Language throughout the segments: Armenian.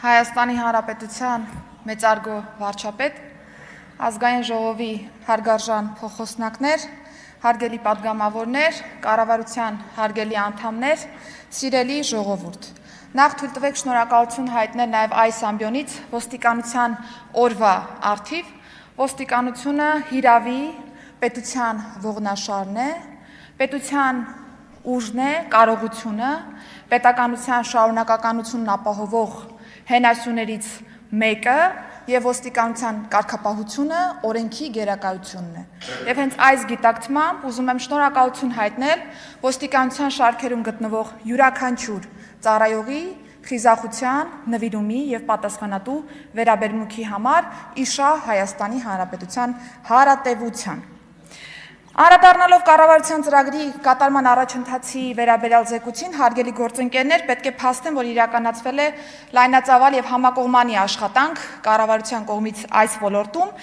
Հայաստանի Հանրապետության մեծարգո վարչապետ, ազգային ժողովի հարգարժան փոխոսնակներ, հարգելի պատգամավորներ, կառավարության հարգելի անդամներ, սիրելի ժողովուրդ։ Նախ թույլ տվեք շնորհակալություն հայտնել նաև այս ամբիոնից ոստիկանության օրվա առթիվ։ Ոստիկանությունը հիրավի պետության ողնաշարն է, պետության ուժն է, կարողությունը, պետականության շարունակականությունն ապահովող հենասյուներից մեկը եւ ոստիկանության կարգապահությունը օրենքի գերակայությունն է։ Եվ հենց այս գիտակցմամբ ուզում եմ շնորհակալություն հայտնել ոստիկանության շարքերում գտնվող յուրաքանչյուր ծառայողի խիզախության, նվիրումի եւ պատասխանատու վերաբերմունքի համար իշահ Հայաստանի Հանրապետության հարատեվության։ Անդրադառնալով կառավարության ծրագրի կատարման առաջընթացի վերաբերյալ զեկույցին, հարգելի գործընկերներ, պետք է փաստեմ, որ իրականացվել է լայնածավալ եւ համակողմանի աշխատանք կառավարության կողմից այս ոլորտում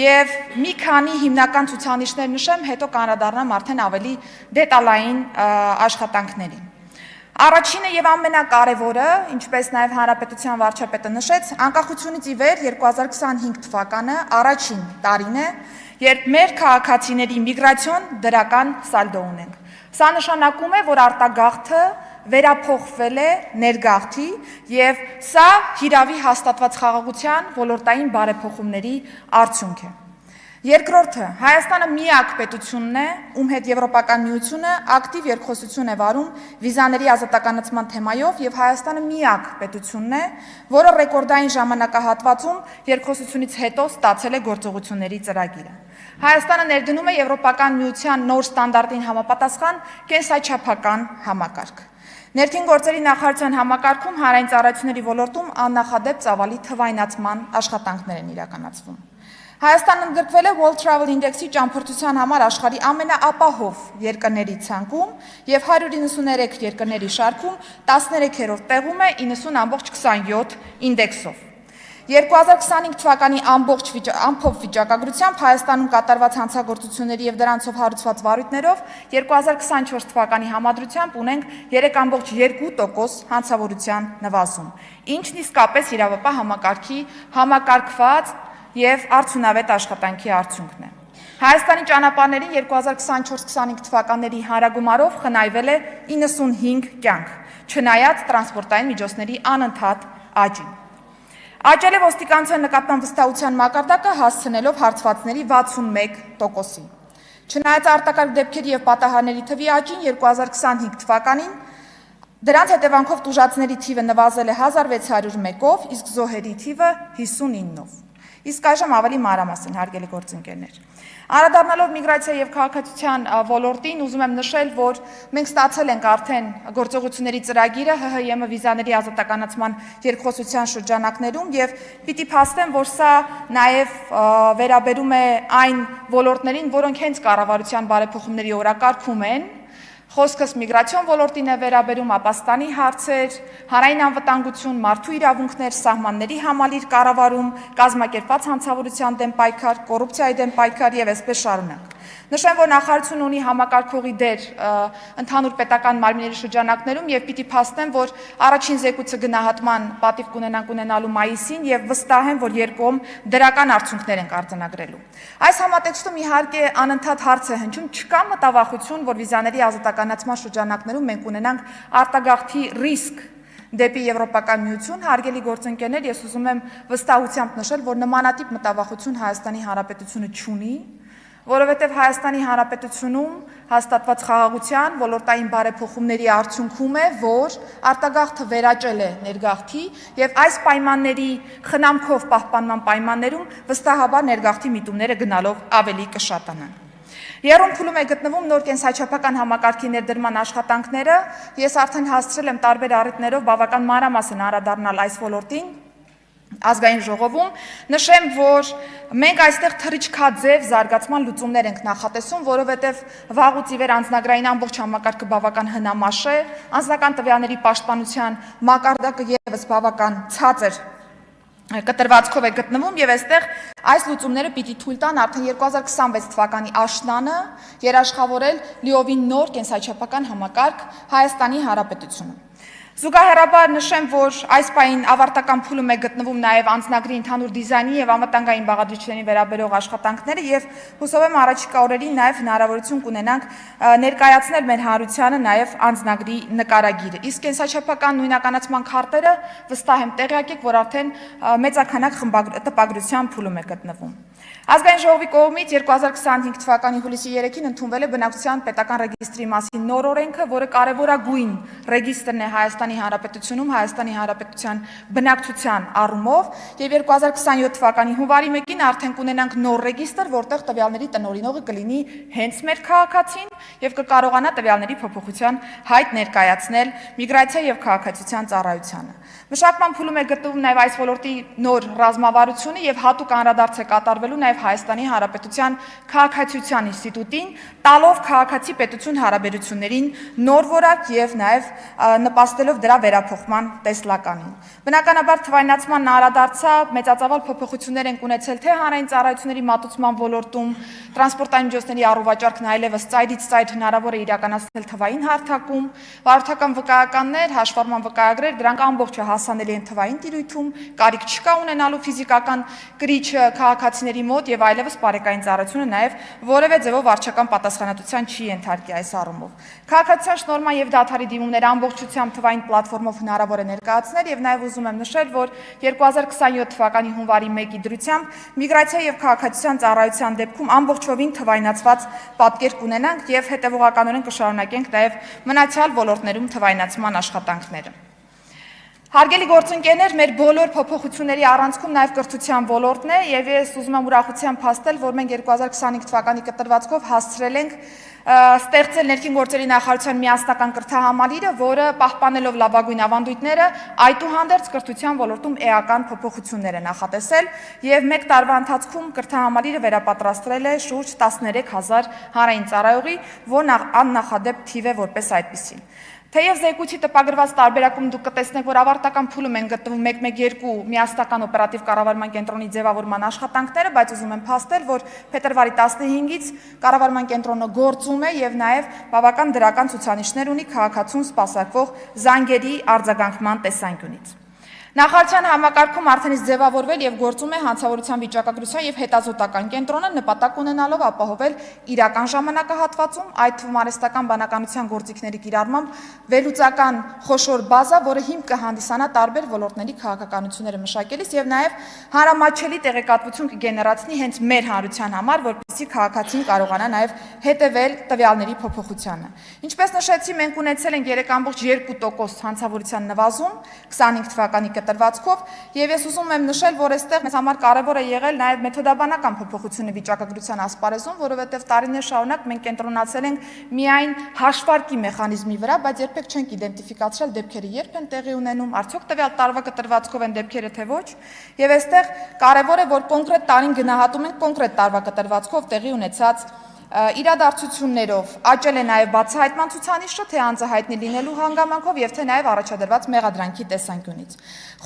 եւ մի քանի հիմնական ցուցանիշներ նշեմ, հետո կանդրադառնամ արդեն ավելի դետալային աշխատանքներին։ Առաջինը եւ ամենակարևորը, ինչպես նաեւ Հանրապետության վարչապետը նշեց, անկախությունից ի վեր 2025 թվականը առաջին տարին է, երբ մեր քաղաքացիների միգրացիոն դրական սալդո ունենք։ Սա նշանակում է, որ արտագաղթը վերափոխվել է ներգաղթի եւ սա հիրավի հաստատված խաղաղության ոլորտային բարեփոխումների արդյունք է։ Երկրորդը, Հայաստանը միակ պետությունն է, ում հետ Եվրոպական միությունը ակտիվ երկխոսություն է վարում վիզաների ազատականացման թեմայով եւ Հայաստանը միակ պետությունն է, որը ռեկորդային ժամանակահատվածում երկխոսությունից հետո ստացել է գործողությունների ծրագիրը։ Հայաստանը ներդնում է Եվրոպական միության նոր ստանդարտին համապատասխան կենսաչափական համակարգ։ Ներքին գործերի նախարարության համակարգում հանրային ծառայությունների ոլորտում աննախադեպ ծավալի թվայնացման աշխատանքներ են իրականացվում։ Հայաստանը ընդգրկվել է World Travel Index-ի ճամփորդության համար աշխարհի ամենաապահով երկրների ցանկում եւ 193 երկրների շարքում 13-րդ տեղում է 90.27 ինդեքսով։ 2025 թվականի ամփոփ վիճակագրությամբ Հայաստանում կատարված հանցագործությունների եւ դրանցով հարուցված վարույթներով 2024 թվականի համադրությամբ ունենք 3.2% հանցավորության նվազում, ինչն իսկապես իրավապահ համակարգի համակարգված եւ արդյունավետ աշխատանքի արդյունքն է։ Հայաստանի ճանապարհներին 2024-25 թվականների հանրագումարով խնայվել է 95 կյանք, չնայած տրանսպորտային միջոցների անընդհատ աճին։ Աճել է ոստիկանության նկատմամբ վստահության մակարդակը հասցնելով հարցվածների 61%-ի։ Չնայած արտակարգ դեպքերի եւ պատահարների թվի աճին 2025 թվականին դրանց հետևանքով տուժածների թիվը նվազել է 1601-ով, իսկ զոհերի թիվը 59-ով։ Իսկ այժմ ավելի մանրամասն, հարգելի գործընկերներ։ Անդրադառնալով միգրացիա եւ քաղաքացիության ոլորտին, ուզում եմ նշել, որ մենք ստացել ենք արդեն գործողությունների ծրագիրը ՀՀԵՄ վիզաների ազատականացման երկխոսության շրջանակներում եւ պիտի փաստեմ, որ սա նաեւ վերաբերում է այն ոլորտներին, որոնք հենց կառավարության բարեփոխումների օրակարգում են։ Խոսքս միգրացիոն ոլորտին է վերաբերում, ապաստանի հարցեր, հանրային անվտանգություն, մարդու իրավունքներ, սահմանների համալիր կառավարում, կազմակերպված հանցավորության դեմ պայքար, կոռուպցիայի դեմ պայքար եւ այսպես շարունակ։ Նշեմ, որ նախարարությունը ունի համակարգողի դեր ընդհանուր պետական մարմինների շրջանակներում եւ պիտի փաստեմ, որ առաջին զեկույցը գնահատման պատիվ կունենանք ունենալու մայիսին եւ վստահ եմ, որ երկկողմ դրական արդյունքներ ենք արձանագրելու։ Այս համատեքստում իհարկե անընդհատ հարց է հնչում, չկա մտավախություն, որ վիզաների ազատականացման շրջանակներում մենք ունենանք արտագաղթի ռիսկ դեպի Եվրոպական միություն, հարգելի գործընկերներ, ես ուզում եմ վստահությամբ նշել, որ նմանատիպ մտավախություն Հայաստանի Հանրապետությունը չունի, որովհետև Հայաստանի Հանրապետությունում հաստատված խաղաղության ոլորտային բարեփոխումների արդյունքում է, որ արտագաղթը վերաճել է ներգաղթի եւ այս պայմանների խնամքով պահպանման պայմաններում վստահաբար ներգաղթի միտումները գնալով ավելի կշատանան։ Եռում փուլում է գտնվում նոր կենսաչափական համակարգի ներդրման աշխատանքները, ես արդեն հասցրել եմ տարբեր առիթներով բավական մանրամասն անդրադառնալ այս ոլորտին, ազգային ժողովում, նշեմ, որ մենք այստեղ թռիչքաձև զարգացման լուծումներ ենք նախատեսում, որովհետև վաղուց ի վեր անձնագրային ամբողջ համակարգը բավական հնամաշ է, անձնական տվյալների պաշտպանության մակարդակը ևս բավական ցածր կտրվածքով է գտնվում եւ այստեղ այս լուծումները պիտի թույլ տան արդեն 2026 թվականի աշնանը երաշխավորել լիովին նոր կենսաչափական համակարգ Հայաստանի Հանրապետությունում։ Զուգահեռաբար նշեմ, որ այս պահին ավարտական փուլում է գտնվում նաև անձնագրի ընդհանուր դիզայնի եւ անվտանգային բաղադրիչներին վերաբերող աշխատանքները եւ հուսով եմ առաջիկա օրերին նաև հնարավորություն կունենանք ներկայացնել մեր հանրությանը նաև անձնագրի նկարագիրը։ Իսկ կենսաչափական նույնականացման քարտերը վստահ եմ տեղյակ եք, որ արդեն մեծաքանակ տպագրության փուլում է գտնվում։ Ազգային ժողովի կողմից 2025 թվականի հուլիսի 3-ին ընդունվել է բնակչության պետական ռեգիստրի մասին նոր օրենքը, որը կարևորագույն ռեգիստրն է Հայաստանի Հանրապետությունում, Հայաստանի Հանրապետության բնակչության առումով, եւ 2027 թվականի հունվարի 1-ին արդեն կունենանք նոր ռեգիստր, որտեղ տվյալների տնօրինողը կլինի հենց մեր քաղաքացին եւ կկարողանա տվյալների փոփոխության հայտ ներկայացնել միգրացիա եւ քաղաքացիության ծառայությանը։ Մշակման փուլում է գտնվում նաև այս ոլորտի նոր ռազմավարությունը եւ հատուկ անդրադարձ է կատարվելու նաև Հայաստանի Հանրապետության քաղաքացիության ինստիտուտին, տալով քաղաքացի պետություն հարաբերություններին նոր որակ եւ նաև նպաստելով դրա վերափոխման տեսլականին։ Բնականաբար թվայնացման անդրադարձը մեծածավալ փոփոխություններ են ունեցել թե հանրային ծառայությունների մատուցման ոլորտում, տրանսպորտային միջոցների առուվաճառքն այլևս ծայրից ծայր հնարավոր է իրականացնել թվային հարթակում, վարորդական վկայականներ, հաշվառման վկայագրեր, դրանք ամբողջը հասանելի են թվային տիրույթում, կարիք չկա ունենալու ֆիզիկական կրիչ քաղաքացիների մոտ եւ այլևս բարեկային ծառայությունը նաեւ որևէ ձևով վարչական պատասխանատվության չի ենթարկի այս առումով։ Քաղաքացիական շնորհման եւ դադարի դիմումները ամբողջությամբ թվային պլատֆորմով հնարավոր է ներկայացնել եւ նաեւ ուզում եմ նշել, որ 2027 թվականի հունվարի 1-ի դրությամբ միգրացիա եւ քաղաքացիության ծառայության դեպքում ամբողջովին թվայնացված պատկեր կունենանք եւ հետեւողականորեն կշարունակենք նաեւ մնացյալ ոլորտներում թվայնացման աշխատանքները։ Հարգելի գործընկերներ, մեր բոլոր փոփոխությունների առանցքում նաև կրթության ոլորտն է եւ ես ուզում եմ ուրախությամբ փաստել, որ մենք 2025 թվականի կտրվածքով հասցրել ենք ստեղծել ներքին գործերի նախարարության միասնական կրթահամալիրը, որը պահպանելով լավագույն ավանդույթները, այդուհանդերձ կրթության ոլորտում էական փոփոխություններ է նախատեսել եւ 1 տարվա ընթացքում կրթահամալիրը վերապատրաստվել է շուրջ 13000 հանրային ծառայողի, որն աննախադեպ թիվ է որպես այդպիսին։ Թեև զեկույցի տպագրված տարբերակում դուք կտեսնեք, որ ավարտական փուլում են գտնվում 112 միասնական օպերատիվ կառավարման կենտրոնի ձևավորման աշխատանքները, բայց ուզում եմ փաստել, որ փետրվարի 15-ից կառավարման կենտրոնը գործում է եւ նաեւ բավական դրական ցուցանիշներ ունի քաղաքացուն սպասարկվող զանգերի արձագանքման տեսանկյունից։ Նախարարության համակարգում արդեն իսկ ձևավորվել եւ գործում է հանցավորության վիճակագրության եւ հետազոտական կենտրոնը նպատակ ունենալով ապահովել իրական ժամանակահատվածում այդ թվում արհեստական բանականության գործիքների կիրառմամբ վերլուծական խոշոր բազա, որը հիմք կհանդիսանա տարբեր ոլորտների քաղաքականությունները մշակելիս եւ նաեւ հարամատչելի տեղեկատվություն կգեներացնի հենց մեր հանրության համար, որպեսզի քաղաքացին կարողանա նաեւ հետեւել տվյալների փոփոխությանը։ Ինչպես նշեցի, մենք ունեցել ենք 3.2% հանցավորության նվազում 25 թվականի կտրվածքով եւ ես ուզում եմ նշել, որ այստեղ մեզ համար կարեւոր է եղել նաեւ մեթոդաբանական փոփոխությունը վիճակագրության ասպարեզում, որովհետեւ տարիներ շարունակ մենք կենտրոնացել ենք միայն հաշվարկի մեխանիզմի վրա, բայց երբեք չենք իդենտիֆիկացրել դեպքերը երբ են տեղի ունենում, արդյոք տվյալ տարվա կտրվածքով են դեպքերը թե ոչ, եւ այստեղ կարեւոր է, որ կոնկրետ տարին գնահատում ենք կոնկրետ տարվա կտրվածքով տեղի ունեցած իրադարձություններով, աճել է նաև բացահայտման ցուցանիշը, թե անձը հայտնի լինելու հանգամանքով եւ թե նաև առաջադրված մեղադրանքի տեսանկյունից։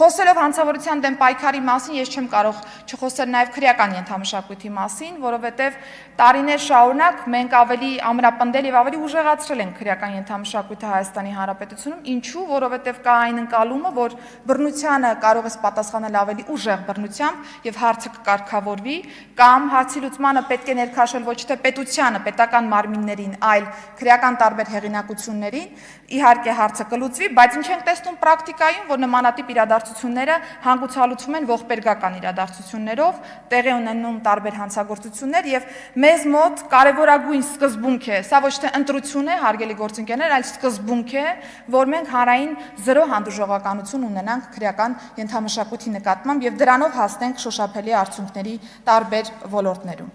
Խոսելով հանցավորության դեմ պայքարի մասին, ես չեմ կարող չխոսել նաև քրեական ենթամշակույթի մասին, որովհետեւ տարիներ շարունակ մենք ավելի ամրապնդել եւ ավելի ուժեղացրել ենք քրեական ենթամշակույթը Հայաստանի Հանրապետությունում, ինչու, որովհետեւ կա այն ընկալումը, որ բռնությանը կարող է պատասխանել ավելի ուժեղ բռնությամբ եւ հարցը կկարգավորվի, կամ հարցի լուծմանը պետք է ներքաշել ոչ թե պետական մարմիններին, այլ քրեական տարբեր հեղինակություններին, իհարկե հարցը կլուծվի, բայց ինչ ենք տեսնում պրակտիկայում, որ նմանատիպ իրադարձությունները հանգուցալուծվում են ողբերգական իրադարձություններով, տեղի ունենում տարբեր հանցագործություններ եւ մեզ մոտ կարևորագույն սկզբունք է, սա ոչ թե ընտրություն է, հարգելի գործընկերներ, այլ սկզբունք է, որ մենք հանրային զրո հանդուրժողականություն ունենանք քրեական ենթամշակույթի նկատմամբ եւ դրանով հասնենք շոշափելի արդյունքների տարբեր ոլորտներում։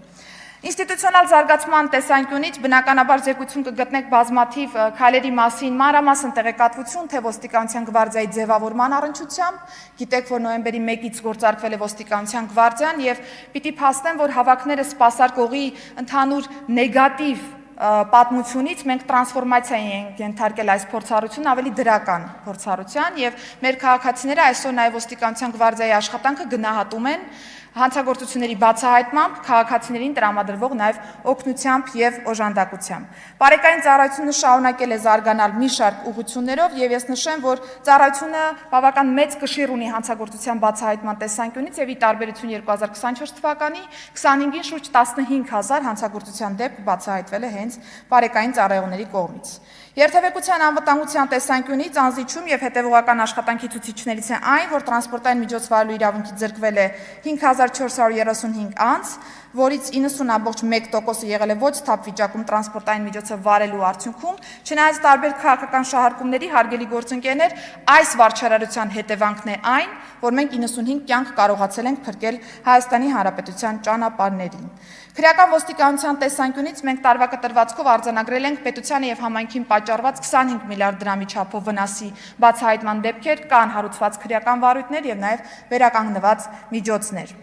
Ինստիտուցիոնալ զարգացման տեսանկյունից բնականաբար զեկույցում կգտնեք բազմաթիվ քայլերի մասին մանրամասն տեղեկատվություն, թե ոստիկանության գվարդիայի ձևավորման առնչությամբ, գիտեք, որ նոյեմբերի 1-ից գործարկվել է ոստիկանության գվարդիան եւ պիտի փաստեմ, որ հավաքները սպասարկողի ընդհանուր նեգատիվ պատմությունից մենք տրանսֆորմացիա ենք ենթարկել այս փորձառությունը ավելի դրական փորձառության եւ մեր քաղաքացիները այսօր նաեւ ոստիկանության գվարդիայի աշխատանքը գնահատում են հանցագործությունների բացահայտմամբ, քաղաքացիներին տրամադրվող նաև օգնությամբ եւ օժանդակությամբ։ Բարեկային ծառայությունը շարունակել է զարգանալ մի շարք ուղղություններով եւ ես նշեմ, որ ծառայությունը բավական մեծ կշիռ ունի հանցագործության բացահայտման տեսանկյունից եւ ի տարբերություն 2024 թվականի 25-ին շուրջ 15000 հանցագործության դեպք բացահայտվել է հենց բարեկային ծառայողների կողմից։ Երթևեկության անվտանգության տեսանկյունից անզիջում եւ հետեւողական աշխատանքի ցուցիչներից է այն, որ տրանսպորտային միջոց վարելու իրավունքից զրկվել է 5435 անձ, որից 90.1%-ը եղել է ոչ սթափ վիճակում տրանսպորտային միջոցը վարելու արդյունքում, չնայած տարբեր քաղաքական շահարկումների հարգելի գործընկերներ, այս վարչարարության հետևանքն է այն, որ մենք 95 կյանք կարողացել ենք փրկել Հայաստանի Հանրապետության ճանապարհներին։ Քրեական ոստիկանության տեսանկյունից մենք տարվա կտրվածքով արձանագրել ենք պետությանը եւ համայնքին պատճառված 25 միլիարդ դրամի չափով վնասի բացահայտման դեպքեր, կան հարուցված քրեական վարույթներ եւ նաեւ վերականգնված միջոցներ։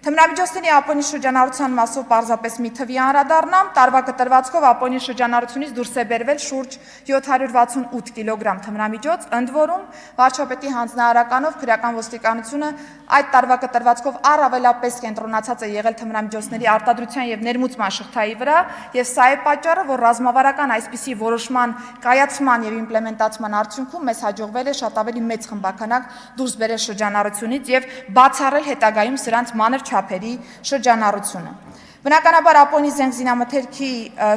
Թմրամիջոցների Ապոնի շրջանառության մասով պարզապես մի թվի անդրադառնամ, տարվա կտրվածքով Ապոնի շրջանառությունից դուրս է բերվել շուրջ 768 կիլոգրամ թմրամիջոց, ընդ որում վարչապետի հանձնարարականով քրեական ոստիկանությունը այդ տարվա կտրվածքով առավելապես կենտրոնացած է եղել թմրամիջոցների արտադրության եւ ներմուծման շղթայի վրա, եւ սա է պատճառը, որ ռազմավարական այսպիսի որոշման կայացման եւ իմպլեմենտացման արդյունքում մեզ հաջողվել է շատ ավելի մեծ խմբականակ դուրս բերել շրջանառությունից եւ բացառել հետագայում սրանց մանր չափերի շրջանառությունը։ Բնականաբար Ապոնի զենք զինամթերքի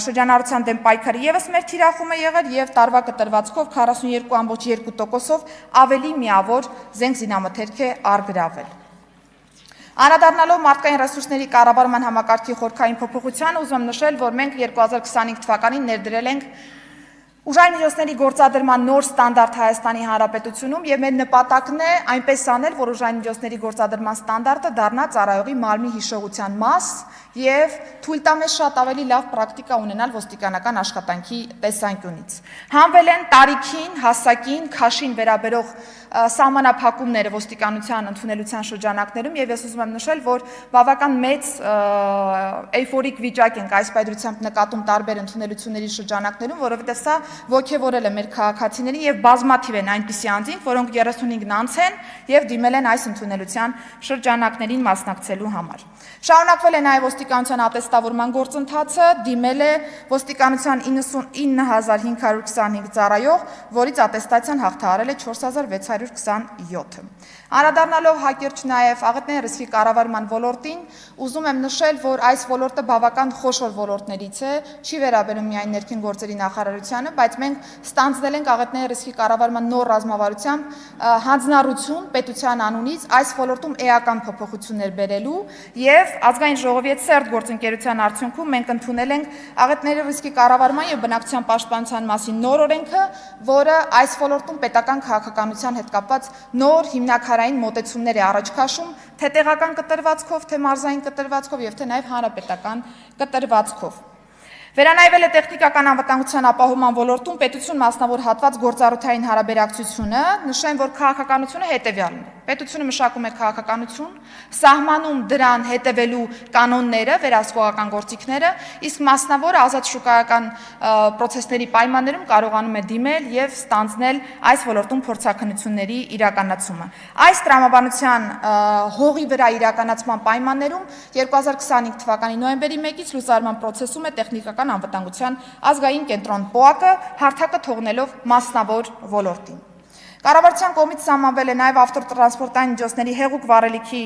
շրջանառության դեմ պայքարը եւս մեր թիրախում է եղել եւ տարվա կտրվածքով 42.2%-ով ավելի միավոր զենք զինամթերք է առգրավել։ Անդրադառնալով մարդկային ռեսուրսների կառավարման համակարգի խորքային փոփոխությանը, ուզում եմ նշել, որ մենք 2025 թվականին ներդրել ենք ուժային միջոցների գործադրման նոր ստանդարտ Հայաստանի Հանրապետությունում եւ մեր նպատակն է այնպես անել, որ ուժային միջոցների գործադրման ստանդարտը դառնա ծառայողի մարմնի հիշողության մաս եւ թույլ տա մեզ շատ ավելի լավ պրակտիկա ունենալ ոստիկանական աշխատանքի տեսանկյունից։ Հանվել են տարիքին, հասակին, քաշին վերաբերող սահմանափակումները ոստիկանության ընդունելության շրջանակներում եւ ես ուզում եմ նշել, որ բավական մեծ էյֆորիկ վիճակ ենք այս պայծրությամբ նկատում տարբեր ընդունելությունների շրջանակներում, որովհետեւ սա ոգևորել է մեր քաղաքացիներին եւ բազմաթիվ են այնպիսի անձինք, որոնք 35-ն անց են եւ դիմել են այս ընդունելության շրջանակներին մասնակցելու համար։ Շարունակվել է նաեւ ոստիկանության ատեստավորման գործընթացը, դիմել է ոստիկանության 99525 ծառայող, որից ատեստացիան հաղթահարել է 4627-ը։ Անդրադառնալով հակիրճ նաեւ աղետների ռիսկի կառավարման ոլորտին, ուզում եմ նշել, որ այս ոլորտը բավական խոշոր ոլորտներից է, չի վերաբերում միայն ներքին գործերի նախարարությանը, բայց մենք ստանձնել ենք աղետների ռիսկի կառավարման նոր ռազմավարությամբ հանձնառություն պետության անունից այս ոլորտում էական փոփոխություններ բերելու եւ ազգային ժողովի հետ սերտ գործընկերության արդյունքում մենք ընդունել ենք աղետների ռիսկի կառավարման եւ բնակչության պաշտպանության մասին նոր օրենքը, որը այս ոլորտում պետական քաղաքականության հետ կապված նոր հիմնաքարային մոտեցումներ է առաջ քաշում, թե տեղական կտրվածքով, թե մարզային կտրվածքով եւ թե նաեւ հանրապետական կտրվածքով։ Վերանայվել է տեխնիկական անվտանգության ապահովման ոլորտում պետություն մասնավոր հատված գործառույթային հարաբերակցությունը, նշեմ, որ քաղաքականությունը հետեւյալն է։ Պետությունը մշակում է քաղաքականություն, սահմանում դրան հետևելու կանոնները, վերահսկողական գործիքները, իսկ մասնավորը ազատ շուկայական պրոցեսների պայմաններում կարողանում է դիմել եւ ստանձնել այս ոլորտում փորձաքննությունների իրականացումը։ Այս տրամաբանության հողի վրա իրականացման պայմաններում 2025 թվականի նոյեմբերի 1-ից լուսարման process-ում է տեխնիկական անվտանգության ազգային կենտրոն ՊՕԱԿ-ը, հարթակը թողնելով մասնավոր ոլորտին։ Կառավարության կողմից սահմանվել է նաև ավտոտրանսպորտային միջոցների հեղուկ վառելիքի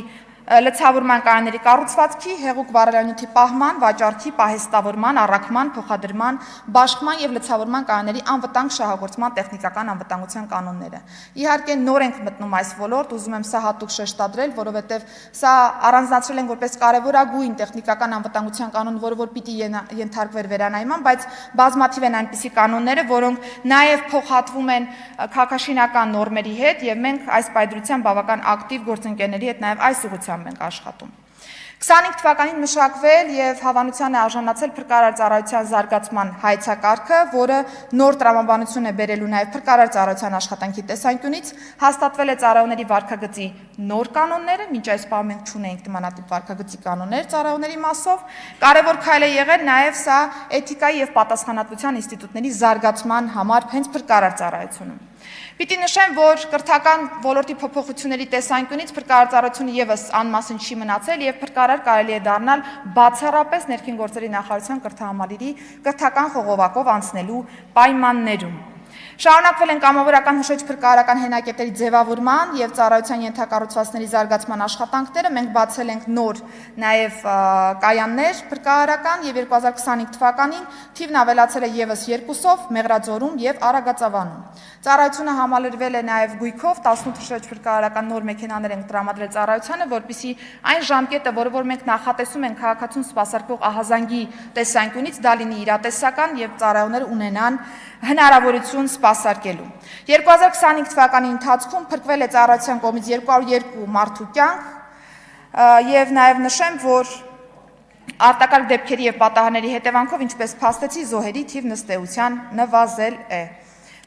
լցավորման կայանների կառուցվածքի, հեղուկ վառելանյութի պահման, վաճառքի, պահեստավորման, առաքման, փոխադրման, բաշխման եւ լցավորման կայանների անվտանգ շահագործման տեխնիկական անվտանգության կանոնները։ Իհարկե նոր ենք մտնում այս ոլորտ, ուզում եմ սա հատուկ շեշտադրել, որովհետեւ սա առանձնացրել ենք որպես կարևորագույն տեխնիկական անվտանգության կանոն, որը որ պիտի ենթարկվեր վերանայման, բայց բազմաթիվ են այնպիսի կանոնները, որոնք նաեւ փոխհատվում են քաղաքաշինական նորմերի հետ եւ մենք այս պայծրությամբ բավական ակտիվ գործընկերների հետ նաեւ այս ուղղությամբ ենք աշխատում։ 25 թվականին մշակվել եւ հավանության է արժանացել փրկարար ծառայության զարգացման հայեցակարգը, որը նոր տրամաբանություն է բերելու նաեւ փրկարար ծառայության աշխատանքի տեսանկյունից, հաստատվել է ծառայողների վարքագծի նոր կանոնները, մինչ այս պահում մենք չունենք նմանատիպ վարքագծի կանոններ ծառայողների մասով, կարևոր քայլ է եղել նաեւ սա էթիկայի եւ պատասխանատվության ինստիտուտների զարգացման համար հենց փրկարար ծառայությունում։ Պիտի նշեմ, որ կրթական ոլորտի փոփոխությունների տեսանկյունից փրկարարծարությունը եւս անմասն չի մնացել եւ փրկարար կարելի է դառնալ բացառապես ներքին գործերի նախարարության կրթահամալիրի կրթական խողովակով անցնելու պայմաններում։ Շարունակվել են կամավորական հուշոջ փրկարարական հենակետերի ձևավորման եւ ծառայության ենթակառուցվածքների զարգացման աշխատանքները։ Մենք բացել ենք նոր նաեւ կայաններ փրկարարական եւ 2025 թվականին թիվն ավելացել է եւս 2-ով Մեղրաձորում եւ Արագածավանում։ Ծառայությունը համալրվել է նաեւ գույքով 18 հուշոջ փրկարարական նոր մեքենաներ են տրամադրել ծառայությանը, որպեսզի այն ժամկետը, որը որ մենք նախատեսում ենք քաղաքացուն սպասարկող ահազանգի տեսանկյունից, դա լինի իրատեսական եւ ծառայողները ունենան հնարավորություն սպասարկելու։ 2025 թվականի ընթացքում փրկվել է ծառայության կողմից 202 մարդու կյանք եւ նաեւ նշեմ, որ արտակարգ դեպքերի եւ պատահարների հետևանքով, ինչպես փաստեցի, զոհերի թիվն ըստ էության նվազել է։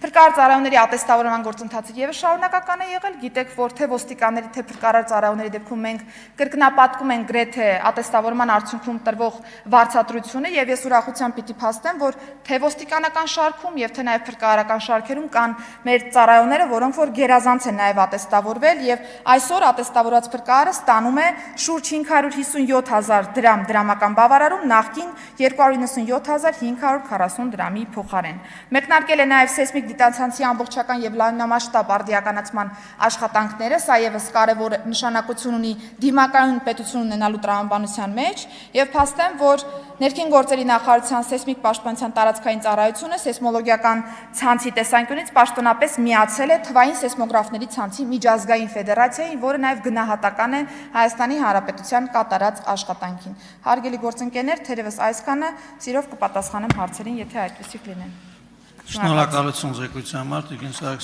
Փրկարար ծառայողների ատեստավորման գործընթացը եւս շարունակական է եղել։ Գիտեք, որ թե ոստիկանների, թե փրկարար ծառայողների դեպքում մենք կրկնապատկում ենք գրեթե ատեստավորման արդյունքում տրվող վարձատրությունը եւ ես ուրախությամբ պիտի փաստեմ, որ թե ոստիկանական շարքում եւ թե նաեւ փրկարարական շարքերում կան մեր ծառայողները, որոնք որ գերազանց են նաեւ ատեստավորվել եւ այսօր ատեստավորված փրկարարը ստանում է շուրջ 557,000 դրամ դրամական բավարարում, նախկին 297,540 դրամի փոխարեն։ Մեկնարկել է նաեւ սեյսմիկ դիտացանցի ամբողջական եւ լայնամասշտաբ արդիականացման աշխատանքները, սա եւս կարեւոր նշանակություն ունի դիմակայուն պետություն ունենալու տրամաբանության մեջ եւ փաստեմ, որ ներքին գործերի նախարարության սեյսմիկ պաշտպանության տարածքային ծառայությունը սեյսմոլոգիական ցանցի տեսանկյունից պաշտոնապես միացել է թվային սեյսմոգրաֆների ցանցի միջազգային ֆեդերացիային, որը նաեւ գնահատական է Հայաստանի Հանրապետության կատարած աշխատանքին։ Հարգելի գործընկերներ, թերևս այսքանը, սիրով կպատասխանեմ հարցերին, եթե այդպիսիք լինեն։ Շնորհակալություն զեկույցի համար, Տիկին Սարգսյան։